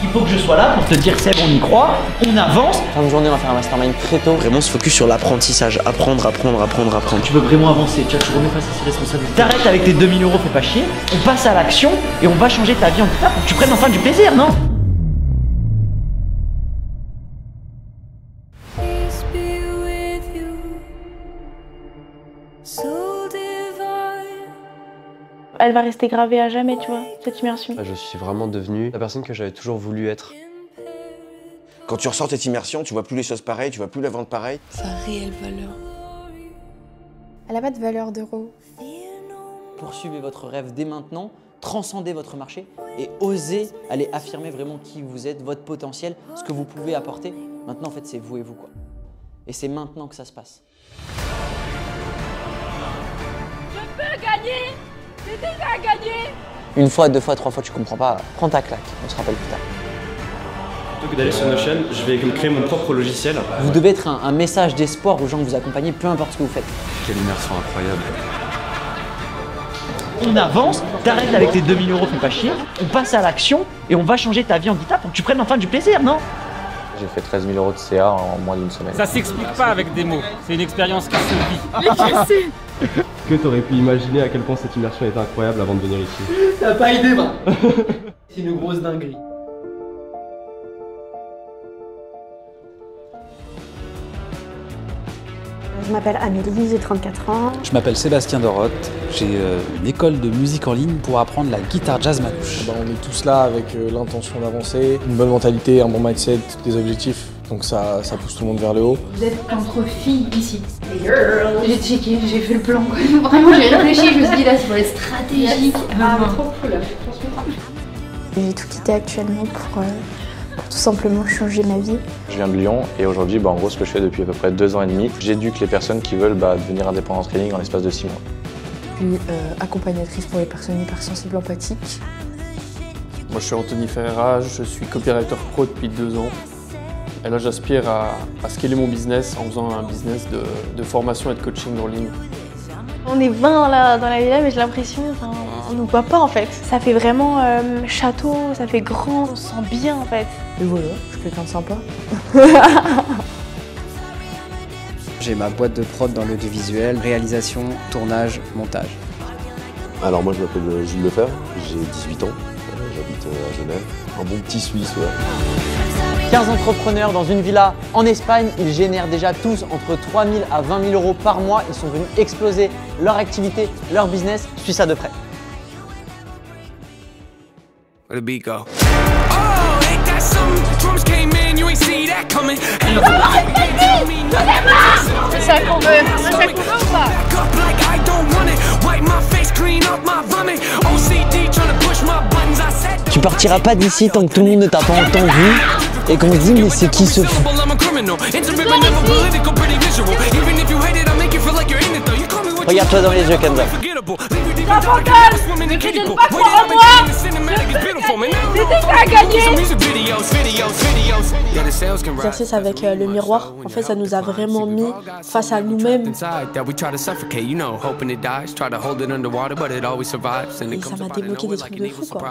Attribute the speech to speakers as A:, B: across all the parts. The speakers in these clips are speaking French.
A: Il faut que je sois là pour te dire Seb, on y croit, on avance.
B: Fin de journée, on va faire un mastermind très tôt. Vraiment se focus sur l'apprentissage, apprendre.
A: Tu veux vraiment avancer, tu vas toujours me face à ses responsabilités. T'arrêtes avec tes 2000 €, fais pas chier. On passe à l'action et on va changer ta vie en tout cas pour que tu prennes enfin du plaisir, non?
C: Elle va rester gravée à jamais, tu vois, cette immersion.
D: Je suis vraiment devenu la personne que j'avais toujours voulu être.
E: Quand tu ressors cette immersion, tu vois plus les choses pareilles, tu vois plus la vente pareille.
F: Sa réelle valeur.
G: Elle n'a pas de valeur d'euro.
B: Poursuivez votre rêve dès maintenant, transcendez votre marché et osez aller affirmer vraiment qui vous êtes, votre potentiel, ce que vous pouvez apporter. Maintenant, en fait, c'est vous et vous, quoi. Et c'est maintenant que ça se passe.
C: Je peux gagner! J'ai déjà gagné!
B: Une fois, deux fois, trois fois, tu comprends pas, prends ta claque, on se rappelle plus tard.
D: Plutôt que d'aller sur Notion, je vais créer mon propre logiciel.
B: Vous devez être un message d'espoir aux gens que vous accompagnez, peu importe ce que vous faites.
D: Quelle immersion incroyable.
A: On avance, t'arrêtes avec tes 2000 €, fais pas chier. On passe à l'action et on va changer ta vie en guitare pour que tu prennes enfin du plaisir, non?
H: J'ai fait 13 000 € de CA en moins d'une semaine.
I: Ça s'explique pas avec des mots, c'est une expérience qui se vit.
D: Est-ce que tu aurais pu imaginer à quel point cette immersion était incroyable avant de venir ici?
A: T'as pas idée, bah. C'est une grosse dinguerie.
G: Je m'appelle Amélie, j'ai 34 ans.
J: Je m'appelle Sébastien Dorotte, j'ai une école de musique en ligne pour apprendre la guitare jazz manouche.
K: On est tous là avec l'intention d'avancer, une bonne mentalité, un bon mindset, des objectifs. Donc ça pousse tout le monde vers le haut.
F: Vous êtes entre filles ici. J'ai checké, j'ai fait le plan. Vraiment, j'ai réfléchi, je me suis dit là, c'est pour être stratégique. Trop cool.
G: J'ai tout quitté actuellement pour tout simplement changer ma vie.
H: Je viens de Lyon et aujourd'hui, en gros, ce que je fais depuis à peu près 2 ans et demi, j'éduque les personnes qui veulent devenir indépendants en training en l'espace de 6 mois.
G: Je suis accompagnatrice pour les personnes hypersensibles empathiques.
K: Moi, je suis Anthony Ferreira, je suis copywriter pro depuis 2 ans. Et là, j'aspire à scaler mon business en faisant un business de formation et de coaching en ligne.
C: On est 20 là dans la villa, mais j'ai l'impression, on nous voit pas en fait. Ça fait vraiment château, ça fait grand, on se sent bien en fait.
G: Et voilà, je suis quelqu'un de sympa.
L: J'ai ma boîte de prod dans l'audiovisuel, réalisation, tournage, montage.
M: Alors moi je m'appelle Jules Lefebvre, j'ai 18 ans, j'habite à Genève, un bon petit Suisse. Ouais.
B: 15 entrepreneurs dans une villa en Espagne, ils génèrent déjà tous entre 3 000 à 20 000 € par mois. Ils sont venus exploser leur activité, leur business. Suis ça de près.
C: C'est ça qu'on veut, c'est ça qu'on veut ou pas?
B: Tu partiras pas d'ici tant que tout le monde ne t'a pas entendu et qu'on se dit mais c'est qui ce fou? Regarde-toi dans les yeux, Kenza.
C: Ne critique pas trop en moi. J'ai déjà gagné.
F: L'exercice avec le miroir, en fait, ça nous a vraiment mis face à nous-mêmes. Et ça m'a débloqué des trucs de fou, quoi.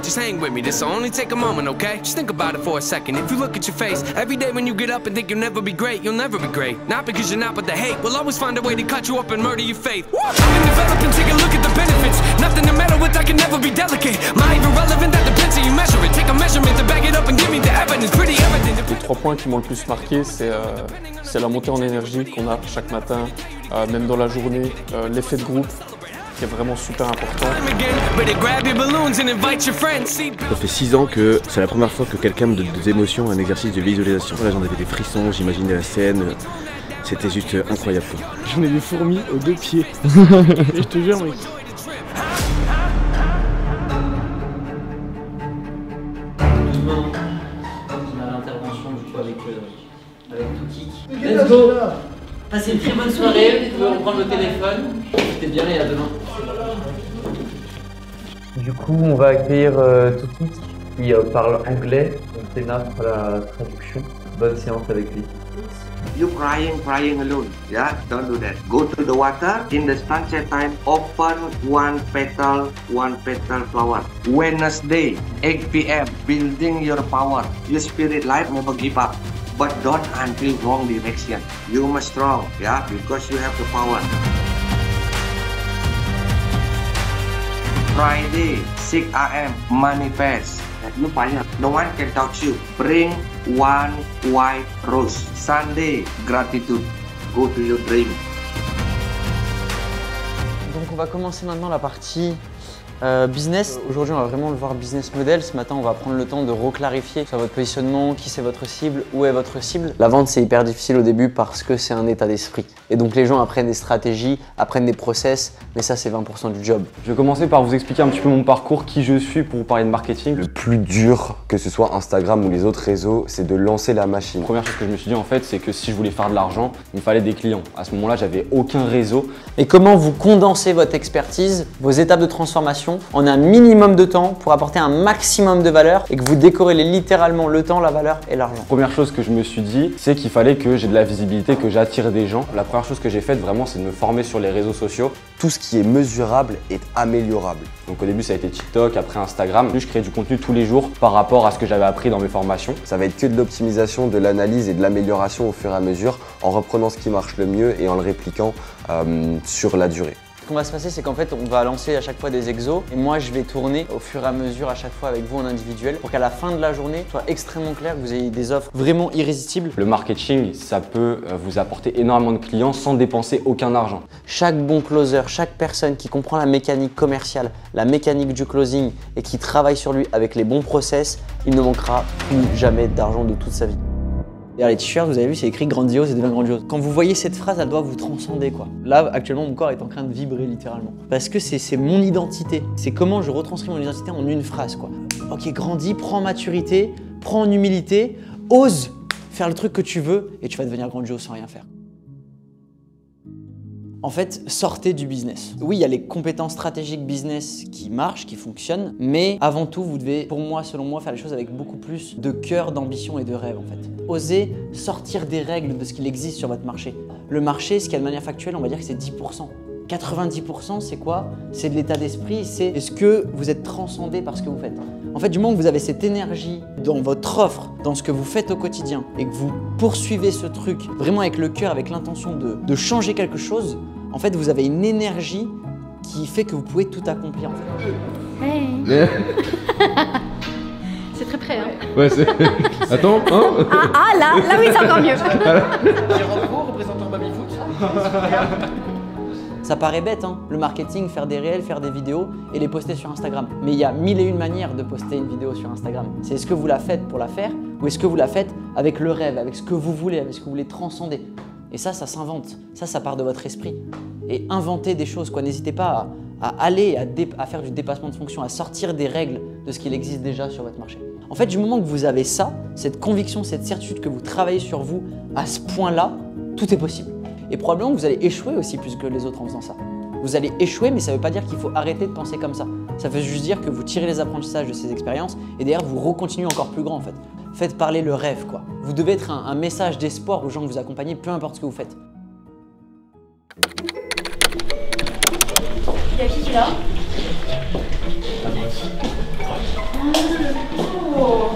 N: Just hang with me, this'll only take a moment, okay? Just think about it for a second. If you look at your face, every day when you get up and think you'll never be great, you'll never be great. Not because you're not, but the hate will always find a way to cut you up and murder your faith. I've been developing, take a look at the benefits. Nothing to meddle with, I can never be delicate. My even relevant, that depends how you measure it. Take a measurement to back it up and give me the evidence. Pretty evident.
K: Les 3 points qui m'ont le plus marqué, c'est la montée en énergie qu'on a chaque matin, même dans la journée, l'effet de groupe, qui est vraiment super important.
M: Ça fait 6 ans que c'est la première fois que quelqu'un me donne des émotions, un exercice de visualisation. Là j'en avais des frissons, j'imaginais la scène, c'était juste incroyable.
K: J'en ai des fourmis aux 2 pieds. Et je te jure mec.
A: Demain, on a l'intervention du coup avec Touki. Let's go. Passez une très bonne soirée, vous pouvez reprendre le téléphone. C'était bien et à demain.
O: Du coup, on va accueillir Touki qui parle anglais. Donc Léna fera la traduction. Bonne séance avec lui.
P: you crying alone. Yeah, don't do that. Go to the water in the sunset time. Open one petal flower. Wednesday, 8 p.m. Building your power. Your spirit life never give up. But don't until wrong direction. You must strong, yeah, because you have the power. Friday, 6 a.m. Manifest. You fire. No one can touch you. Bring one white rose. Sunday, gratitude. Go to your dream.
B: Donc on va commencer maintenant la partie business. Aujourd'hui on va vraiment le voir business model. Ce matin on va prendre le temps de reclarifier sur votre positionnement, qui c'est votre cible, où est votre cible. La vente c'est hyper difficile au début parce que c'est un état d'esprit. Et donc les gens apprennent des stratégies, apprennent des process, mais ça c'est 20% du job.
D: Je vais commencer par vous expliquer un petit peu mon parcours, qui je suis pour vous parler de marketing.
E: Le plus dur, que ce soit Instagram ou les autres réseaux, c'est de lancer la machine.
D: La première chose que je me suis dit en fait, c'est que si je voulais faire de l'argent, il me fallait des clients. À ce moment-là, j'avais aucun réseau.
B: Et comment vous condensez votre expertise, vos étapes de transformation en un minimum de temps pour apporter un maximum de valeur et que vous décorrélez littéralement le temps, la valeur et l'argent.
D: Première chose que je me suis dit, c'est qu'il fallait que j'ai de la visibilité, que j'attire des gens. La première chose que j'ai faite vraiment, c'est de me former sur les réseaux sociaux.
E: Tout ce qui est mesurable est améliorable.
D: Donc au début, ça a été TikTok, après Instagram. Je créais du contenu tous les jours par rapport à ce que j'avais appris dans mes formations.
E: Ça va être que de l'optimisation, de l'analyse et de l'amélioration au fur et à mesure, en reprenant ce qui marche le mieux et en le répliquant sur la durée.
B: Ce qu'on va se passer, c'est qu'en fait, on va lancer à chaque fois des exos et moi, je vais tourner au fur et à mesure à chaque fois avec vous en individuel pour qu'à la fin de la journée, soit extrêmement clair, que vous ayez des offres vraiment irrésistibles.
D: Le marketing, ça peut vous apporter énormément de clients sans dépenser aucun argent.
B: Chaque bon closer, chaque personne qui comprend la mécanique commerciale, la mécanique du closing et qui travaille sur lui avec les bons process, il ne manquera plus jamais d'argent de toute sa vie. D'ailleurs, les t-shirts, vous avez vu, c'est écrit grandiose et devient grandiose. Quand vous voyez cette phrase, elle doit vous transcender quoi. Là, actuellement, mon corps est en train de vibrer littéralement. Parce que c'est mon identité. C'est comment je retranscris mon identité en une phrase quoi. Ok, grandis, prends en maturité, prends en humilité, ose faire le truc que tu veux et tu vas devenir grandiose sans rien faire. En fait, sortez du business. Oui, il y a les compétences stratégiques business qui marchent, qui fonctionnent, mais avant tout, vous devez, pour moi, selon moi, faire les choses avec beaucoup plus de cœur, d'ambition et de rêve en fait. Osez sortir des règles de ce qu'il existe sur votre marché. Le marché, ce qu'il y a de manière factuelle, on va dire que c'est 10%. 90%, c'est quoi? C'est de l'état d'esprit, c'est est-ce que vous êtes transcendé par ce que vous faites? En fait, du moment que vous avez cette énergie dans votre offre, dans ce que vous faites au quotidien et que vous poursuivez ce truc vraiment avec le cœur, avec l'intention de changer quelque chose, en fait, vous avez une énergie qui fait que vous pouvez tout accomplir en fait.
F: Hey. C'est très près, hein.
D: Ouais, c'est... Attends, hein.
F: Là oui, c'est encore mieux.
A: Jérôme, représentant Babyfoot.
B: Ça paraît bête, hein, le marketing, faire des réels, faire des vidéos et les poster sur Instagram. Mais il y a 1001 manières de poster une vidéo sur Instagram. C'est est-ce que vous la faites pour la faire ou est-ce que vous la faites avec le rêve, avec ce que vous voulez, avec ce que vous voulez transcender. Et ça s'invente. Ça part de votre esprit. Et inventez des choses, quoi. N'hésitez pas à aller, à faire du dépassement de fonction, à sortir des règles de ce qu'il existe déjà sur votre marché. En fait, du moment que vous avez ça, cette conviction, cette certitude que vous travaillez sur vous à ce point-là, tout est possible. Et probablement que vous allez échouer aussi plus que les autres en faisant ça. Vous allez échouer, mais ça ne veut pas dire qu'il faut arrêter de penser comme ça. Ça veut juste dire que vous tirez les apprentissages de ces expériences et derrière vous recontinuez encore plus grand en fait. Faites parler le rêve quoi. Vous devez être un message d'espoir aux gens que vous accompagnez, peu importe ce que vous faites.
F: Il y a qui là? Oh.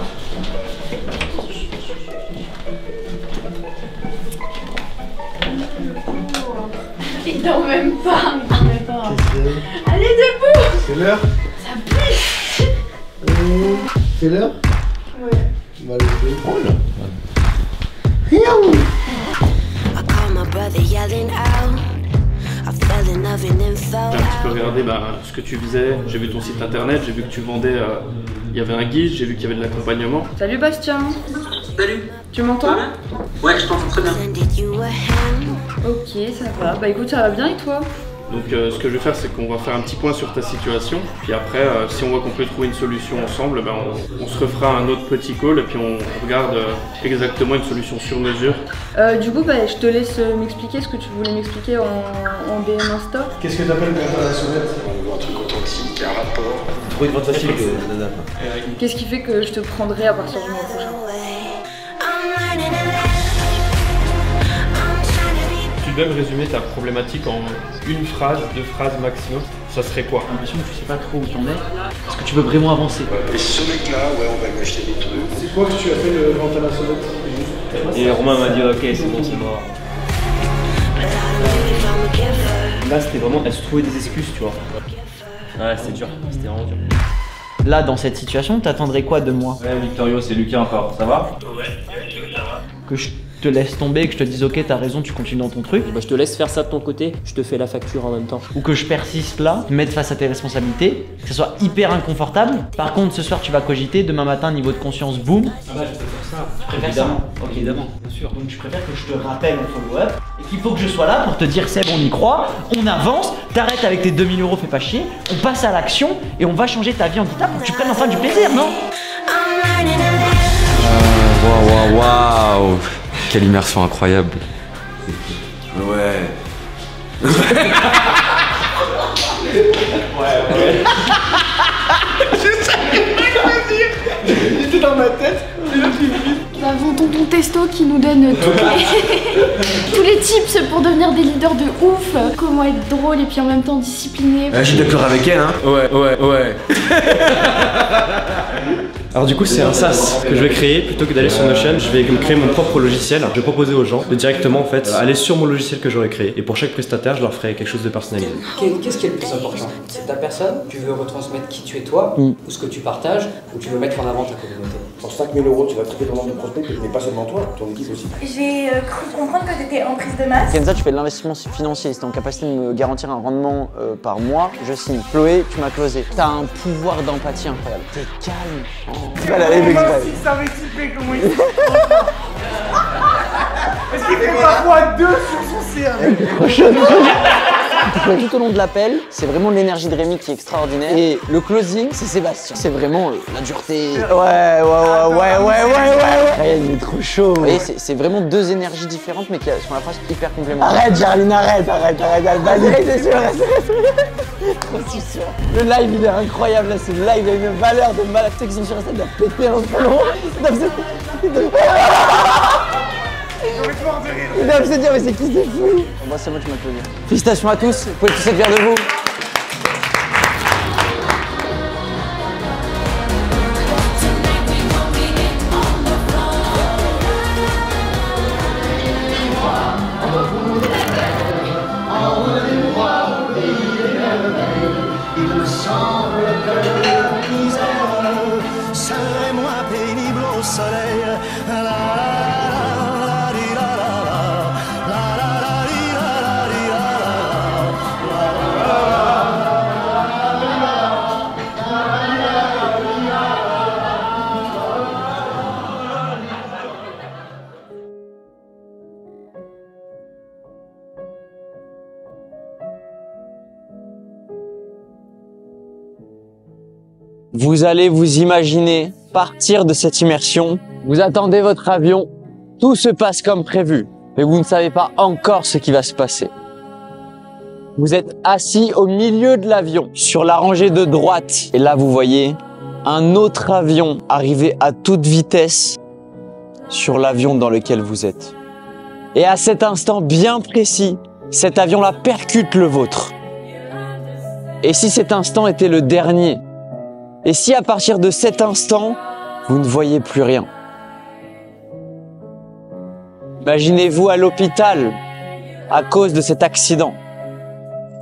F: Il dort même pas, Allez debout.
Q: C'est l'heure?
F: Ça pue.
Q: C'est l'heure?
F: Ouais.
Q: On va aller jouer.
K: J'ai un petit peu regardé ce que tu faisais, j'ai vu ton site internet, j'ai vu que tu vendais, il y avait un guide, j'ai vu qu'il y avait de l'accompagnement.
F: Salut Bastien.
A: Salut.
F: Tu m'entends?
A: Ouais, je t'entends très bien.
F: Ok, ça va. Bah écoute, ça va bien et toi?
K: Donc ce que je vais faire, c'est qu'on va faire un petit point sur ta situation, puis après, si on voit qu'on peut trouver une solution ensemble, on se refera un autre petit call et puis on regarde exactement une solution sur mesure.
F: Du coup, je te laisse m'expliquer ce que tu voulais m'expliquer en DM Insta.
Q: Qu'est-ce que t'appelles international?
E: On veut un truc authentique, un rapport.
M: Trouver une vente facile que nana.
F: Qu'est-ce qui fait que je te prendrai à partir du mois prochain?
K: devais me résumer ta problématique en une phrase, 2 phrases maximum, ça serait quoi?
A: J'ai l'impression que tu sais pas trop où t'en es. Est-ce que tu veux vraiment avancer?
Q: Et ce mec-là, ouais, on va lui acheter des trucs. C'est quoi que tu as fait le vente à la sonnette?
I: Et Romain m'a dit ok, c'est bon, c'est mort. Là, c'était vraiment, elle se trouvait des excuses, tu vois. Ouais, c'était dur, c'était vraiment dur.
B: Là, dans cette situation, t'attendrais quoi de moi?
I: Ouais, Victorio, c'est Lucas encore, ça va? Ouais, ça va.
B: Que je te laisse tomber, que je te dise ok, t'as raison, tu continues dans ton truc.
I: Bah, je te laisse faire ça de ton côté, je te fais la facture en même temps.
B: Ou que je persiste là, te mettre face à tes responsabilités, que ce soit hyper inconfortable. Par contre, ce soir, tu vas cogiter, demain matin, niveau de conscience, boum.
I: Ah bah, je peux faire ça.
B: Tu préfères
I: évidemment.
B: ça? Ok,
I: Évidemment, bien sûr.
B: Donc, je préfère que je te rappelle en follow-up et qu'il faut que je sois là pour te dire Seb, on y croit, on avance, t'arrêtes avec tes 2000 €, fais pas chier, on passe à l'action et on va changer ta vie en guitare pour que tu prennes enfin du plaisir, non?
E: Waouh. Quelle immersion incroyable. Ouais.
Q: Je savais pas quoi dire. J'étais dans ma tête. Et là,
F: Nous avons tonton Testo qui nous donne tous les tips pour devenir des leaders de ouf. Comment être drôle et puis en même temps discipliné.
M: Je suis d'accord avec elle, hein. Ouais.
K: Alors du coup c'est un SaaS que je vais créer, plutôt que d'aller sur Notion, je vais créer mon propre logiciel. Je vais proposer aux gens de directement en fait aller sur mon logiciel que j'aurais créé. Et pour chaque prestataire, je leur ferai quelque chose de personnalisé.
L: Qu'est-ce qui est le plus important? C'est ta personne? Tu veux retransmettre qui tu es toi? Ou ce que tu partages? Ou tu veux mettre en avant ta communauté?
M: Pour 5 000 €, tu vas traiter ton nombre de prospects, mais pas seulement toi, ton équipe aussi.
C: J'ai cru comprendre que tu étais en prise de masse.
B: Kenza, tu fais de l'investissement financier, si t'es en capacité de me garantir un rendement par mois, je signe. Chloé, tu m'as closé. T'as un pouvoir d'empathie incroyable. T'es calme. Tu vas l'aller
Q: Moi aussi, ça va expliquer comment il se Est-ce qu'il fait parfois 2 sur son CRM?
B: Tout au long de l'appel, c'est vraiment l'énergie de Rémi qui est extraordinaire. Et le closing, c'est Sébastien. C'est vraiment la dureté. Ouais. Il est trop chaud. Vous voyez, c'est vraiment 2 énergies différentes, mais qui sont à la fois hyper complémentaires. Arrête, Jarline, arrête. Vas-y, c'est sûr, c'est sûr. Le live, il est incroyable. Là, c'est le live, il a une valeur de malade. Tu sais qu'ils sont sur la scène, il a pété en ce moment. Il doit se dire, mais c'est qui ce fou? Bon, c'est moi qui m'applaudis. Félicitations à tous, vous pouvez tous être fiers de vous.
Q: Il me semble que misère serait moins pénible au soleil.
B: Vous allez vous imaginer partir de cette immersion. Vous attendez votre avion. Tout se passe comme prévu. Mais vous ne savez pas encore ce qui va se passer. Vous êtes assis au milieu de l'avion, sur la rangée de droite. Et là, vous voyez un autre avion arriver à toute vitesse sur l'avion dans lequel vous êtes. Et à cet instant bien précis, cet avion-là percute le vôtre. Et si cet instant était le dernier? Et si à partir de cet instant, vous ne voyez plus rien? Imaginez-vous à l'hôpital à cause de cet accident.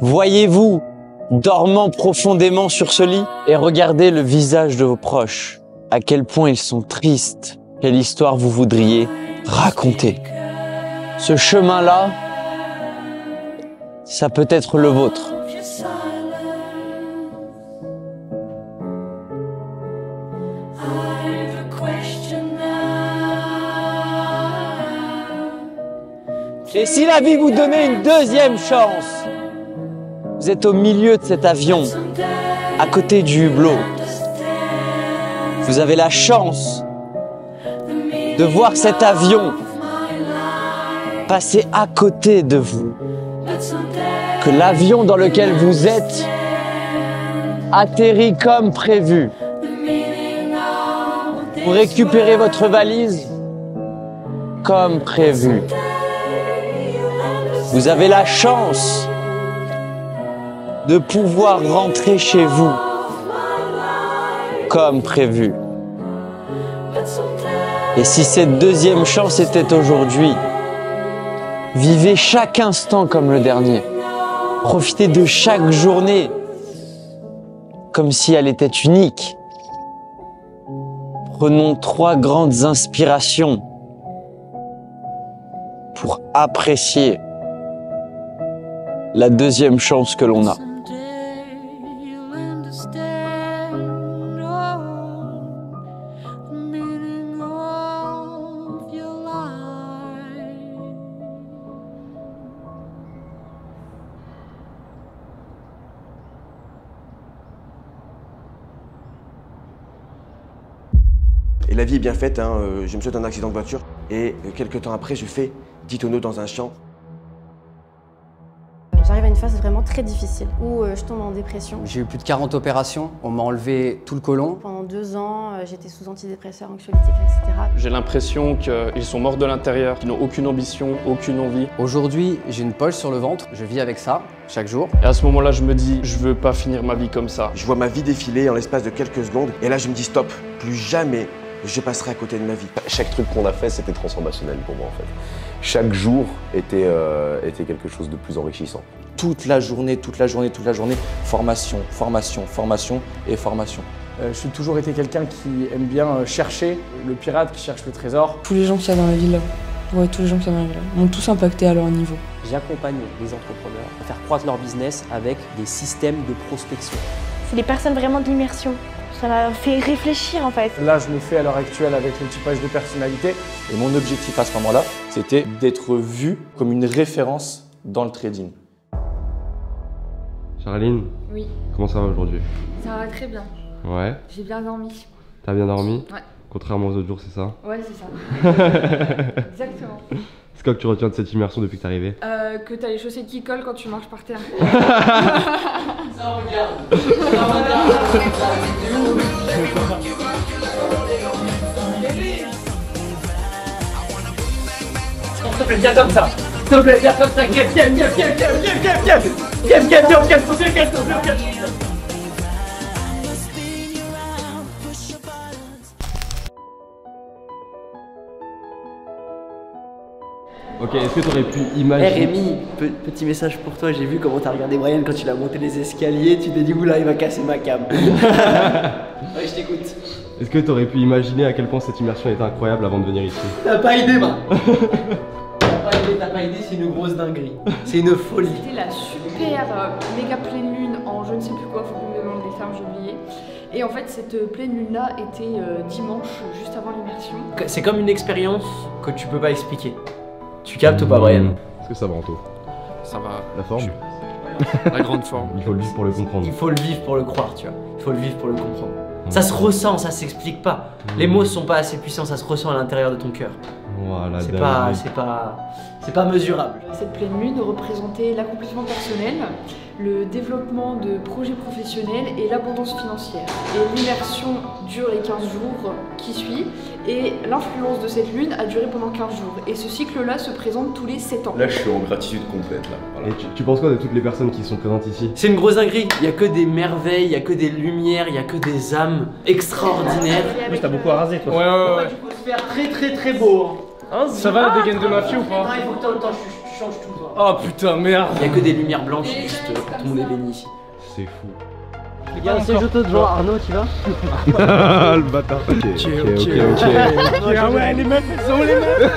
B: Voyez-vous dormant profondément sur ce lit et regardez le visage de vos proches. À quel point ils sont tristes. Quelle histoire vous voudriez raconter? Ce chemin-là, ça peut être le vôtre. Et si la vie vous donnait une deuxième chance? Vous êtes au milieu de cet avion, à côté du hublot. Vous avez la chance de voir cet avion passer à côté de vous. Que l'avion dans lequel vous êtes atterrit comme prévu. Vous récupérez votre valise comme prévu. Vous avez la chance de pouvoir rentrer chez vous comme prévu. Et si cette deuxième chance était aujourd'hui, vivez chaque instant comme le dernier. Profitez de chaque journée comme si elle était unique. Prenons 3 grandes inspirations pour apprécier la deuxième chance que l'on a.
M: Et la vie est bien faite, hein. Je me souhaite un accident de voiture et quelques temps après, je fais 10 tonneaux dans un champ.
R: J'arrive à une phase vraiment très difficile où je tombe en dépression.
L: J'ai eu plus de 40 opérations, on m'a enlevé tout le côlon.
R: Pendant 2 ans, j'étais sous antidépresseurs, anxiolytiques, etc.
K: J'ai l'impression qu'ils sont morts de l'intérieur, qu'ils n'ont aucune ambition, aucune envie.
L: Aujourd'hui, j'ai une poche sur le ventre, je vis avec ça chaque jour.
K: Et à ce moment-là, je me dis, je veux pas finir ma vie comme ça.
M: Je vois ma vie défiler en l'espace de quelques secondes et là je me dis stop, plus jamais je passerai à côté de ma vie.
E: Chaque truc qu'on a fait, c'était transformationnel pour moi en fait. Chaque jour était quelque chose de plus enrichissant.
J: Toute la journée, formation, formation, formation et formation.
S: Je suis toujours été quelqu'un qui aime bien chercher, le pirate qui cherche le trésor.
T: Tous les gens qu'il y a dans la ville, ouais, tous les gens qu'il y a dans la ville m'ont tous impacté à leur niveau.
I: J'accompagne les entrepreneurs à faire croître leur business avec des systèmes de prospection.
C: C'est des personnes vraiment de l'immersion. Ça m'a fait réfléchir en fait.
S: Là, je le fais à l'heure actuelle avec le typage de personnalité.
J: Et mon objectif à ce moment-là, c'était d'être vu comme une référence dans le trading.
D: Charline,
F: Oui.
D: Comment ça va aujourd'hui?
F: Ça va très bien.
D: Ouais.
F: J'ai bien dormi.
D: T'as bien dormi?
F: Ouais.
D: Contrairement aux autres jours, c'est ça?
F: Ouais, c'est ça. Exactement.
D: C'est quoi que tu retiens de cette immersion depuis que t'es arrivé?
F: Que t'as les chaussettes qui collent quand tu marches par terre.
A: Ça regarde. S'il te plaît, viens comme ça. S'il te plaît, viens comme ça. Viens.
D: Ok, est-ce que tu aurais pu imaginer...
A: Rémi, petit message pour toi, j'ai vu comment t'as regardé Brian quand il a monté les escaliers, tu t'es dit oula il va casser ma cam. Ouais, je t'écoute.
D: Est-ce que tu aurais pu imaginer à quel point cette immersion était incroyable avant de venir ici?
A: T'as pas idée, bah. T'as pas idée, c'est une grosse dinguerie. C'est une folie.
F: C'était la super méga pleine lune en je ne sais plus quoi, faut qu'on me demande des termes, j'ai oublié. Et en fait, cette pleine lune-là était dimanche, juste avant l'immersion.
A: C'est comme une expérience que tu peux pas expliquer. Tu captes ou pas, Brian?
D: Est-ce que ça va, Anto?
K: Ça va.
D: La forme?
K: La grande forme.
D: Il faut le vivre pour le comprendre.
A: Il faut le vivre pour le croire, tu vois. Il faut le vivre pour le comprendre. Ça se ressent, ça s'explique pas. Les mots sont pas assez puissants, ça se ressent à l'intérieur de ton cœur.
D: Voilà,
A: c'est pas mesurable.
F: Cette pleine lune représentait l'accomplissement personnel, le développement de projets professionnels et l'abondance financière. Et l'immersion dure les 15 jours qui suivent et l'influence de cette lune a duré pendant 15 jours. Et ce cycle-là se présente tous les 7 ans.
E: Là, je suis en gratitude complète là. Voilà.
D: Et tu penses quoi de toutes les personnes qui sont présentes ici?
A: C'est une grosse dinguerie. Il y a que des merveilles, il y a que des lumières, il y a que des âmes extraordinaires.
I: En plus, t'as beaucoup à raser, toi.
K: Ouais.
A: Tu peux te faire très très beau. Hein,
K: ça va la dégaine de mafia ou pas?
A: Non, il faut que tu changes tout, toi.
K: Oh putain, merde.
A: Il y a que des lumières blanches, juste tout le monde est béni ici.
D: C'est fou.
A: Il y a un siège auto devant, Arnaud, tu vas?
D: Le bâtard. Ok.
K: Ah ouais, les meufs, elles sont les meufs.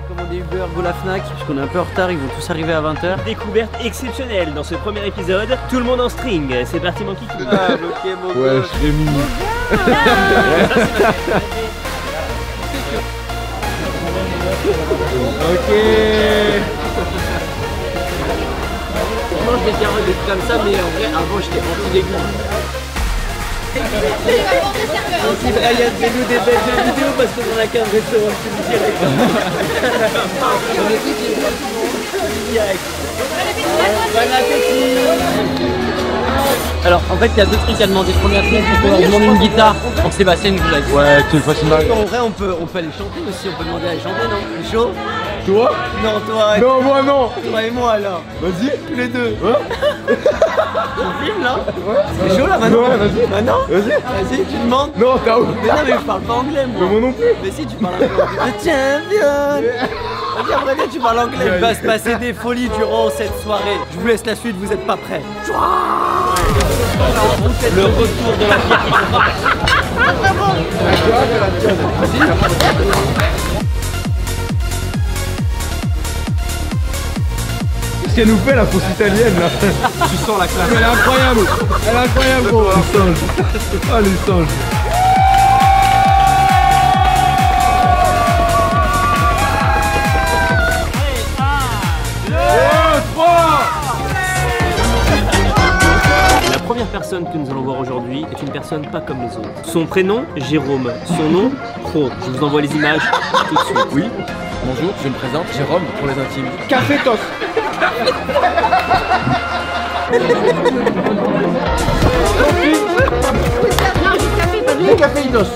A: Commandez Uber, go la Fnac, parce qu'on est un peu en retard, ils vont tous arriver à 20h.
I: Découverte exceptionnelle dans ce premier épisode. Tout le monde en string. C'est parti, mon kiki.
A: Ah, bloqué, mon
D: Ouais, Rémi.
A: Ok. Franchement, je vais dire des trucs comme ça, mais en vrai, avant, j'étais anti-dégoût. Si Brian fait nous des belles vidéos parce qu'on a qu'un restaurant, je te dis direct. Direct. Bon appétit. Alors en fait il y a deux trucs à demander. Première chose, c'est qu'on leur demande une guitare pour que Sébastien nous joue.
M: Ouais, tu le fasses une bague.
A: En vrai on peut aller chanter aussi, on peut demander à aller chanter, non? C'est chaud?
M: Toi?
A: Non, toi.
M: Non, moi non.
A: Toi et moi alors.
M: Vas-y.
A: Tous les deux.
M: Ouais.
A: On filme là?
M: Ouais.
A: C'est chaud là maintenant?
M: Ouais, vas-y.
A: Maintenant?
M: Vas-y.
A: Vas-y, tu demandes?
M: Non, t'as où?
A: Mais non, mais je parle pas anglais moi.
M: Mais moi non plus.
A: Mais si, tu parles anglais. The champion. Vas-y, après tu parles anglais. Il va se passer des folies durant cette soirée. Je vous laisse la suite, vous êtes pas prêts. Le retour de la
M: Qu'est-ce qu'elle nous fait la fausse italienne là? Tu sens la classe. Elle est incroyable. Elle est incroyable gros. Les singes. Ah les singes.
I: La première personne que nous allons voir aujourd'hui est une personne pas comme les autres. Son prénom, Jérôme. Son nom, Pro. Je vous envoie les images tout de suite.
M: Oui. Bonjour, je me présente, Jérôme pour les intimes.
S: Café Tos. Les caféinos.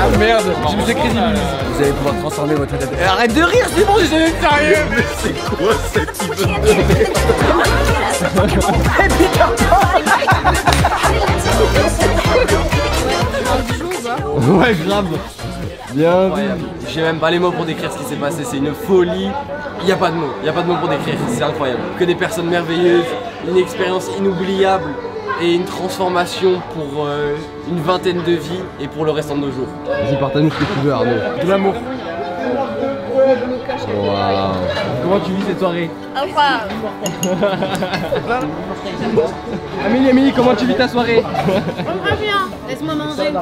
M: Ah merde, je me suis crédibilisé. Vous allez pouvoir transformer votre tête.
S: Arrête de rire, c'est bon, j'ai jamais sérieux.
M: Mais c'est quoi cette event? Ouais, grave. Bien vu.
D: J'ai même pas les mots pour décrire ce qui s'est passé, c'est une folie. Il n'y a pas de mots, pour décrire, c'est incroyable. Que des personnes merveilleuses, une expérience inoubliable et une transformation pour une vingtaine de vies et pour le restant de nos jours.
M: Vas-y, partage-nous ce que tu veux, Arnaud.
D: De l'amour.
M: Waouh.
D: Comment tu vis cette soirée?
M: Amélie, comment tu vis ta soirée?
R: Très bien, laisse-moi manger.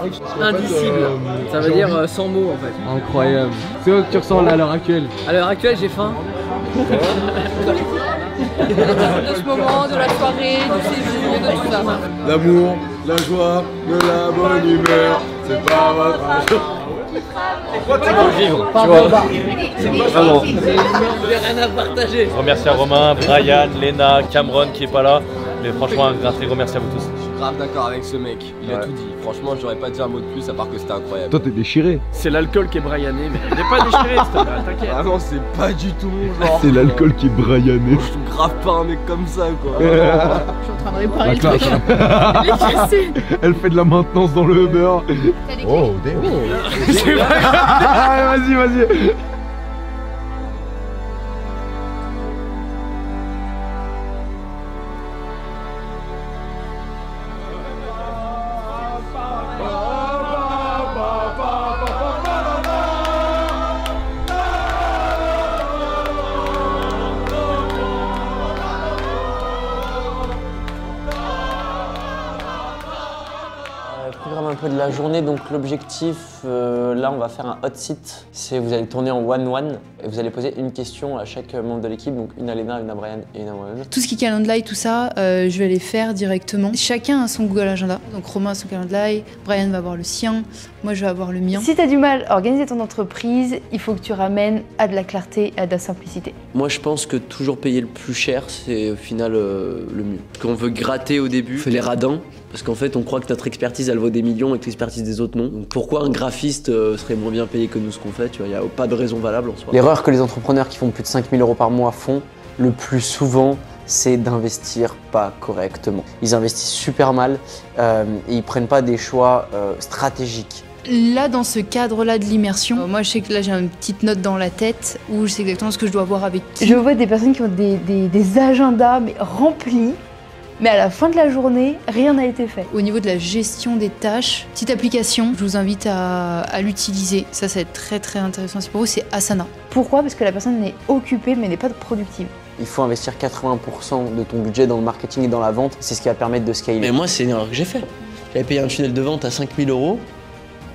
A: Indicible. Ça veut dire sans mots en fait.
M: Incroyable. C'est quoi que tu ressens là à l'heure actuelle?
A: À l'heure actuelle, j'ai faim.
T: De ce moment, de la soirée, du séjour, de tout ça.
M: L'amour, la joie, de la bonne humeur, c'est pas votre argent.
I: C'est pour vivre, tu vois. Vraiment.
A: J'ai rien à partager.
I: Je remercie à Romain, Brian, Léna, Cameron qui est pas là. Mais franchement, un très gros merci à vous tous.
E: Je suis grave d'accord avec ce mec, il a tout dit. Franchement, j'aurais pas dit un mot de plus à part que c'était incroyable.
M: Toi, t'es déchiré.
K: C'est l'alcool qui est braillané, mais il n'est pas déchiré, t'inquiète.
E: Ah non, c'est pas du tout mon genre.
M: C'est l'alcool qui est braillané.
E: Je suis grave pas un mec comme ça, quoi.
R: Je suis en train de réparer le truc. Il est cassé.
M: Elle fait de la maintenance dans le Uber. Oh, damn. Vas-y.
B: Programme un peu de la journée, donc l'objectif, là on va faire un hot seat, c'est vous allez tourner en 1-1 et vous allez poser une question à chaque membre de l'équipe, donc une à Léna, une à Brian et une à moi-même.
R: Tout ce qui est calendrier, tout ça, je vais les faire directement. Chacun a son Google Agenda. Donc Romain a son calendrier, Brian va avoir le sien, moi je vais avoir le mien. Si tu as du mal à organiser ton entreprise, il faut que tu ramènes à de la clarté et à de la simplicité.
B: Moi je pense que toujours payer le plus cher, c'est au final le mieux. Quand on veut gratter au début, on fait les radins. Parce qu'en fait, on croit que notre expertise, elle vaut des millions et que l'expertise des autres, non. Donc pourquoi un graphiste serait moins bien payé que nous ce qu'on fait? Tu vois, il n'y a pas de raison valable en soi. L'erreur que les entrepreneurs qui font plus de 5 000 € par mois font le plus souvent, c'est d'investir pas correctement. Ils investissent super mal et ils prennent pas des choix stratégiques.
R: Là, dans ce cadre-là de l'immersion, moi je sais que là j'ai une petite note dans la tête où je sais exactement ce que je dois voir avec qui. Je vois des personnes qui ont des agendas mais remplis. Mais à la fin de la journée, rien n'a été fait. Au niveau de la gestion des tâches, petite application, je vous invite à l'utiliser. Ça va être très très intéressant. C'est pour vous, c'est Asana. Pourquoi? Parce que la personne est occupée mais n'est pas productive.
B: Il faut investir 80% de ton budget dans le marketing et dans la vente. C'est ce qui va permettre de scaler. Mais moi, c'est une erreur que j'ai fait. J'avais payé un tunnel de vente à 5 000 €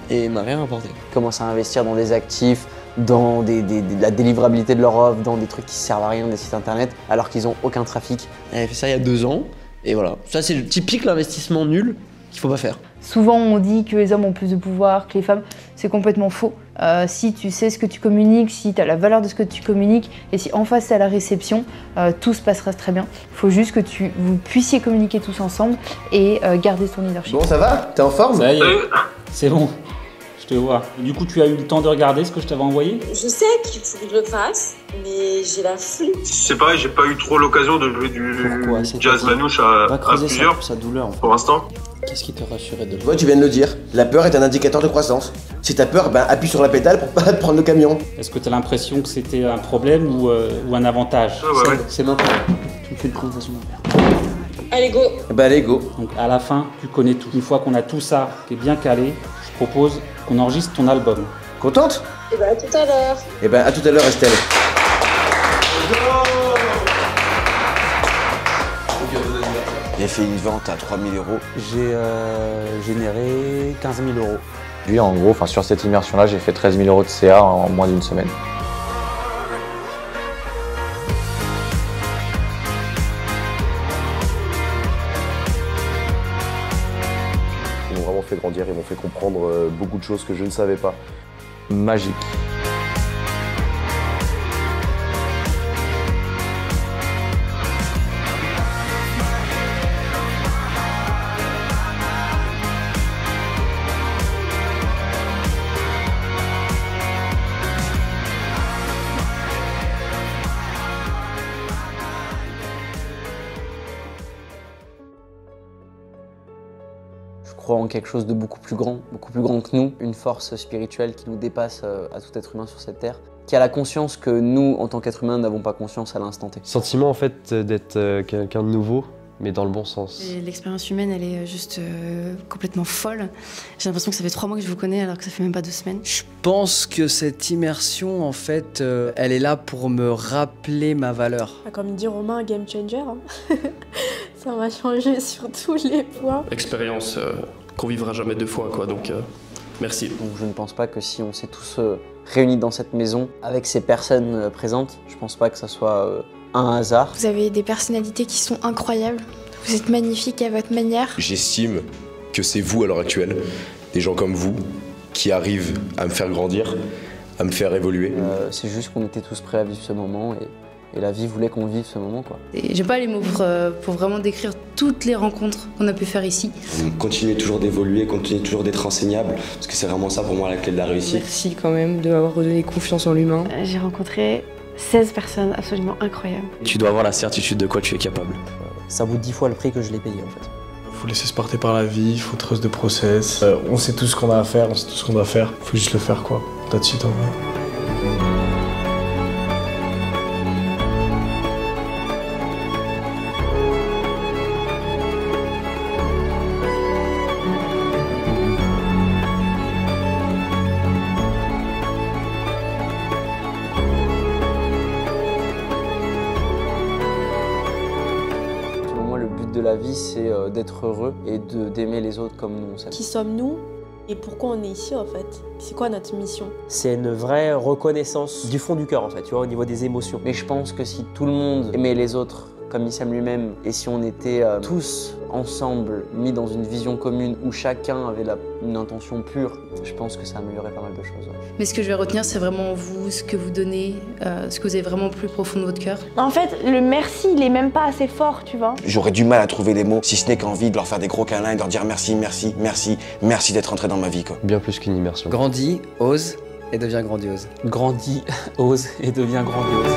B: et il m'a rien rapporté. Commence à investir dans des actifs, dans la délivrabilité de leur offre, dans des trucs qui servent à rien, des sites internet, alors qu'ils n'ont aucun trafic. J'avais fait ça il y a 2 ans. Et voilà, ça c'est le typique l'investissement nul qu'il faut pas faire.
R: Souvent on dit que les hommes ont plus de pouvoir que les femmes, c'est complètement faux. si tu sais ce que tu communiques, si tu as la valeur de ce que tu communiques, et si en face à la réception, tout se passera très bien. Il faut juste que vous puissiez communiquer tous ensemble et garder ton leadership.
U: Bon, ça va? T'es en forme?
J: Ça y est, c'est bon. Je te vois. Du coup, tu as eu le temps de regarder ce que je t'avais envoyé?
V: Je sais qu'il faut que je le fasse, mais j'ai la flemme.
W: C'est pareil, j'ai pas eu trop l'occasion de jouer du jazz manouche à plusieurs
B: sa douleur, en fait.
W: pour l'instant.
B: Qu'est-ce qui te rassurait de le
U: Tu vois, tu viens de le dire. La peur est un indicateur de croissance. Si t'as peur, ben appuie sur la pédale pour pas te prendre le camion.
J: Est-ce que tu as l'impression que c'était un problème ou un avantage?
W: Ouais.
B: C'est maintenant. Tu me fais une présentation.
V: Allez, go!
U: Bah allez, go.
J: Donc à la fin, tu connais tout. Une fois qu'on a tout ça qui est bien calé, je propose qu'on enregistre ton album.
U: Contente?
V: Et bah à tout à l'heure.
U: Et ben à tout à l'heure, Estelle.
E: J'ai fait une vente à 3 000 €.
B: J'ai généré 15 000 €.
H: Lui, en gros, sur cette immersion-là, j'ai fait 13 000 € de CA en moins d'une semaine.
E: Ils m'ont vraiment fait grandir, ils m'ont fait comprendre beaucoup de choses que je ne savais pas.
H: Magique.
B: Je crois en quelque chose de beaucoup plus grand que nous, une force spirituelle qui nous dépasse à tout être humain sur cette terre, qui a la conscience que nous, en tant qu'être humain, n'avons pas conscience à l'instant T.
D: Sentiment en fait d'être quelqu'un de nouveau, mais dans le bon sens.
T: L'expérience humaine, elle est juste complètement folle. J'ai l'impression que ça fait 3 mois que je vous connais alors que ça fait même pas 2 semaines.
B: Je pense que cette immersion, en fait, elle est là pour me rappeler ma valeur.
C: Comme dit Romain, game changer. Hein. Ça m'a changé sur tous les points.
K: Expérience qu'on vivra jamais 2 fois, quoi, donc merci.
B: Donc je ne pense pas que si on s'est tous réunis dans cette maison, avec ces personnes présentes, je pense pas que ça soit un hasard.
G: Vous avez des personnalités qui sont incroyables. Vous êtes magnifiques à votre manière.
X: J'estime que c'est vous à l'heure actuelle, des gens comme vous, qui arrivent à me faire grandir, à me faire évoluer.
B: C'est juste qu'on était tous prêts à vivre ce moment et la vie voulait qu'on vive ce moment, quoi.
R: Et j'ai pas les mots pour vraiment décrire toutes les rencontres qu'on a pu faire ici.
X: Continuez toujours d'évoluer, continuez toujours d'être enseignable, parce que c'est vraiment ça pour moi la clé de la réussite.
T: Merci quand même de m'avoir redonné confiance en l'humain.
C: J'ai rencontré 16 personnes absolument incroyables.
X: Tu dois avoir la certitude de quoi tu es capable.
B: Ça vaut 10 fois le prix que je l'ai payé, en fait.
S: Faut laisser se porter par la vie, il faut trust de process. On sait tout ce qu'on a à faire, on sait tout ce qu'on doit faire. Faut juste le faire, quoi. That's it, en vrai.
B: De la vie, c'est d'être heureux et d'aimer les autres comme nous on s'aime.
C: Qui sommes-nous et pourquoi on est ici en fait? C'est quoi notre mission?
A: C'est une vraie reconnaissance du fond du cœur en fait, tu vois, au niveau des émotions.
B: Mais je pense que si tout le monde aimait les autres comme il s'aime lui-même et si on était tous ensemble mis dans une vision commune où chacun avait une intention pure, je pense que ça améliorerait pas mal de choses. Ouais.
R: Mais ce que je vais retenir, c'est vraiment vous, ce que vous donnez, ce que vous avez vraiment au plus profond de votre cœur.
C: En fait, le merci, il est même pas assez fort, tu vois.
U: J'aurais du mal à trouver les mots, si ce n'est qu'envie de leur faire des gros câlins et de leur dire merci, merci, merci, merci d'être entré dans ma vie, quoi.
D: Bien plus qu'une immersion.
L: Grandis, ose et deviens grandiose.
B: Grandis, ose et deviens grandiose.